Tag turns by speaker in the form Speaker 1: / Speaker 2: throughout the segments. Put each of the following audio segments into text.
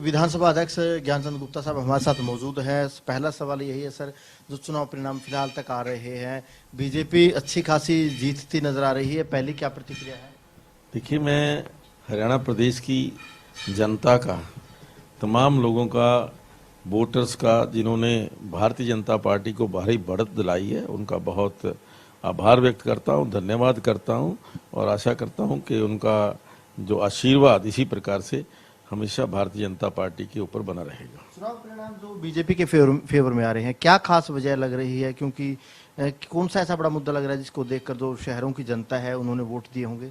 Speaker 1: विधानसभा अध्यक्ष ज्ञानचंद गुप्ता साहब हमारे साथ मौजूद हैं। पहला सवाल यही है सर, जो चुनाव परिणाम फिलहाल तक आ रहे हैं, बीजेपी अच्छी खासी जीतती नजर आ रही है, पहली क्या प्रतिक्रिया है?
Speaker 2: देखिए, मैं हरियाणा प्रदेश की जनता का, तमाम लोगों का, वोटर्स का, जिन्होंने भारतीय जनता पार्टी को भारी बढ़त दिलाई है, उनका बहुत आभार व्यक्त करता हूं, धन्यवाद करता हूं और आशा करता हूं कि उनका जो आशीर्वाद इसी प्रकार से हमेशा भारतीय जनता पार्टी के ऊपर बना रहेगा।
Speaker 1: चुनाव परिणाम जो बीजेपी के फेवर में आ रहे हैं, क्या खास वजह लग रही है? क्योंकि कौन सा ऐसा बड़ा मुद्दा लग रहा है जिसको देखकर जो शहरों की जनता है उन्होंने वोट दिए होंगे?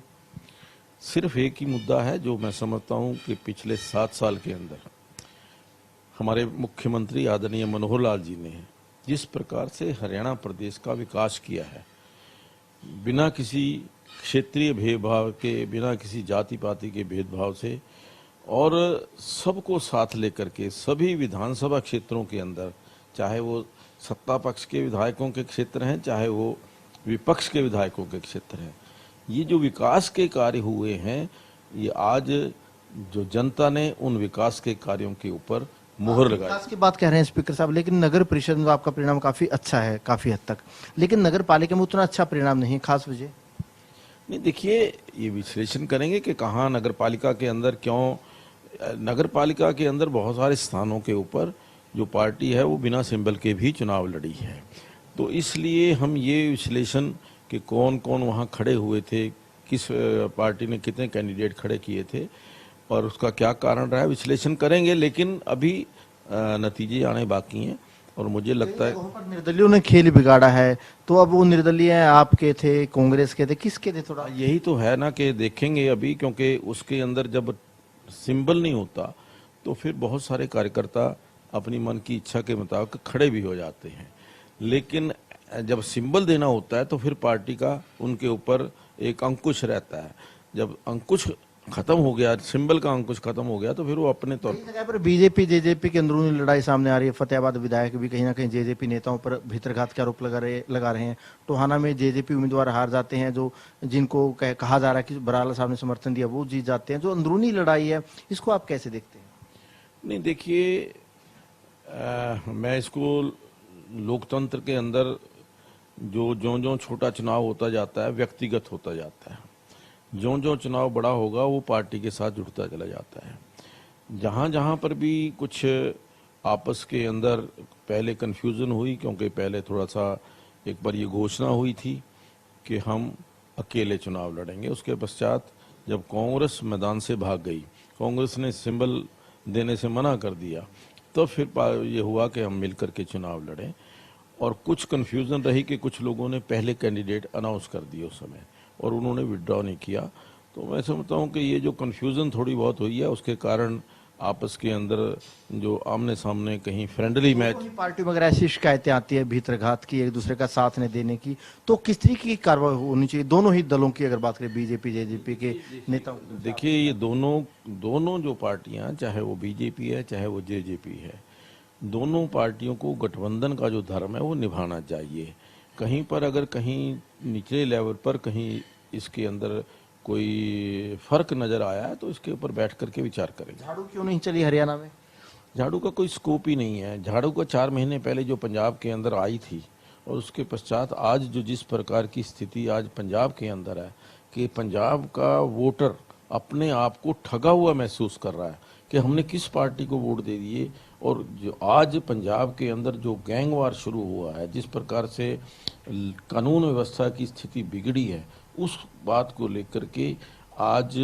Speaker 2: सिर्फ एक ही मुद्दा है जो मैं समझता हूं कि पिछले 7 साल के अंदर हमारे मुख्यमंत्री आदरणीय मनोहर लाल जी ने जिस प्रकार से हरियाणा प्रदेश का विकास किया है, बिना किसी क्षेत्रीय भेदभाव के, बिना किसी जाति पाति के भेदभाव से, और सबको साथ लेकर के सभी विधानसभा क्षेत्रों के अंदर, चाहे वो सत्ता पक्ष के विधायकों के क्षेत्र हैं, चाहे वो विपक्ष के विधायकों के क्षेत्र हैं, ये जो विकास के कार्य हुए हैं, ये आज जो जनता ने उन विकास के कार्यों के ऊपर मुहर लगाई।
Speaker 1: विकास की बात कह रहे हैं स्पीकर साहब, लेकिन नगर परिषद में आपका परिणाम काफी अच्छा है, काफी हद तक, लेकिन नगर पालिका में उतना अच्छा परिणाम नहीं। खास वजह
Speaker 2: नहीं, देखिए, ये विश्लेषण करेंगे कि कहाँ नगर पालिका के अंदर क्यों, नगर पालिका के अंदर बहुत सारे स्थानों के ऊपर जो पार्टी है वो बिना सिंबल के भी चुनाव लड़ी है, तो इसलिए हम ये विश्लेषण कि कौन कौन वहाँ खड़े हुए थे, किस पार्टी ने कितने कैंडिडेट खड़े किए थे और उसका क्या कारण रहा है, विश्लेषण करेंगे, लेकिन अभी नतीजे आने बाकी हैं और मुझे लगता है
Speaker 1: वहाँ पर निर्दलियों ने खेल बिगाड़ा है। तो अब वो निर्दलीय आपके थे, कांग्रेस के थे, किसके थे? थोड़ा
Speaker 2: यही तो है ना कि देखेंगे अभी, क्योंकि उसके अंदर जब सिंबल नहीं होता तो फिर बहुत सारे कार्यकर्ता अपनी मन की इच्छा के मुताबिक खड़े भी हो जाते हैं, लेकिन जब सिंबल देना होता है तो फिर पार्टी का उनके ऊपर एक अंकुश रहता है। जब अंकुश खत्म हो गया, सिंबल का अंकुश खत्म हो गया, तो फिर वो अपने तौर
Speaker 1: पर बीजेपी जेजेपी की अंदरूनी लड़ाई सामने आ रही है। फतेहाबाद विधायक भी कहीं ना कहीं जेजेपी नेताओं पर भीतरघात के आरोप लगा रहे हैं। टोहाना में जेजेपी उम्मीदवार हार जाते हैं, जो जिनको कहा जा रहा है कि बराला साहब ने समर्थन दिया, वो जीत जाते हैं। जो अंदरूनी लड़ाई है, इसको आप कैसे देखते हैं?
Speaker 2: नहीं, देखिए, मैं इसको लोकतंत्र के अंदर जो छोटा चुनाव होता जाता है व्यक्तिगत होता जाता है, जो चुनाव बड़ा होगा वो पार्टी के साथ जुड़ता चला जाता है। जहाँ जहाँ पर भी कुछ आपस के अंदर पहले कन्फ्यूज़न हुई, क्योंकि पहले थोड़ा सा एक बार ये घोषणा हुई थी कि हम अकेले चुनाव लड़ेंगे, उसके पश्चात जब कांग्रेस मैदान से भाग गई, कांग्रेस ने सिंबल देने से मना कर दिया, तो फिर ये हुआ कि हम मिलकर के चुनाव लड़ें। और कुछ कन्फ्यूज़न रही कि कुछ लोगों ने पहले कैंडिडेट अनाउंस कर दिए उस समय और उन्होंने विड्रॉ नहीं किया। तो मैं समझता हूँ कि ये जो कन्फ्यूज़न थोड़ी बहुत हुई है, उसके कारण आपस के अंदर जो आमने सामने कहीं फ्रेंडली मैच,
Speaker 1: पार्टी में अगर ऐसी शिकायतें आती है भीतरघात की, एक दूसरे का साथ नहीं देने की, तो किस तरीके की कार्रवाई होनी चाहिए दोनों ही दलों की? अगर बात करें बीजेपी जेजेपी के नेताओं,
Speaker 2: देखिए, ये दोनों जो पार्टियां, चाहे वो बीजेपी है चाहे वो जेजेपी है, दोनों पार्टियों को गठबंधन का जो धर्म है वो निभाना चाहिए। कहीं पर अगर कहीं निचले लेवल पर कहीं इसके अंदर कोई फर्क नजर आया है तो इसके ऊपर बैठ करके विचार करेंगे।
Speaker 1: झाड़ू क्यों नहीं चली हरियाणा में?
Speaker 2: झाड़ू का कोई स्कोप ही नहीं है। झाड़ू का 4 महीने पहले जो पंजाब के अंदर आई थी और उसके पश्चात आज जो जिस प्रकार की स्थिति आज पंजाब के अंदर है कि पंजाब का वोटर अपने आप को ठगा हुआ महसूस कर रहा है कि हमने किस पार्टी को वोट दे दिए, और जो आज पंजाब के अंदर जो गैंगवार शुरू हुआ है, जिस प्रकार से कानून व्यवस्था की स्थिति बिगड़ी है, उस बात को लेकर के आज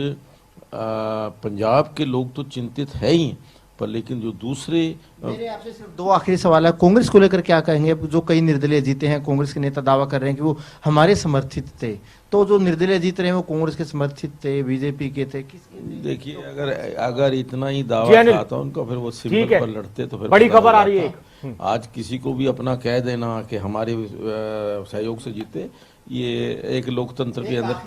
Speaker 2: पंजाब के लोग तो चिंतित है ही, पर लेकिन जो दूसरे,
Speaker 1: मेरे आपसे सिर्फ 2 आखिरी सवाल है। कांग्रेस को लेकर क्या कहेंगे? जो कई निर्दलीय जीते हैं, कांग्रेस के नेता दावा कर रहे हैं कि वो हमारे समर्थित थे, तो जो निर्दलीय जीत रहे हैं वो कांग्रेस के समर्थित थे, बीजेपी के थे, किसके?
Speaker 2: देखिए, अगर इतना ही दावा था उनका, फिर वो सिंबल पर लड़ते तो फिर
Speaker 3: बड़ी खबर आ रही है।
Speaker 2: आज किसी को भी अपना कह देना कि हमारे सहयोग से जीते, ये एक लोकतंत्र के अंदर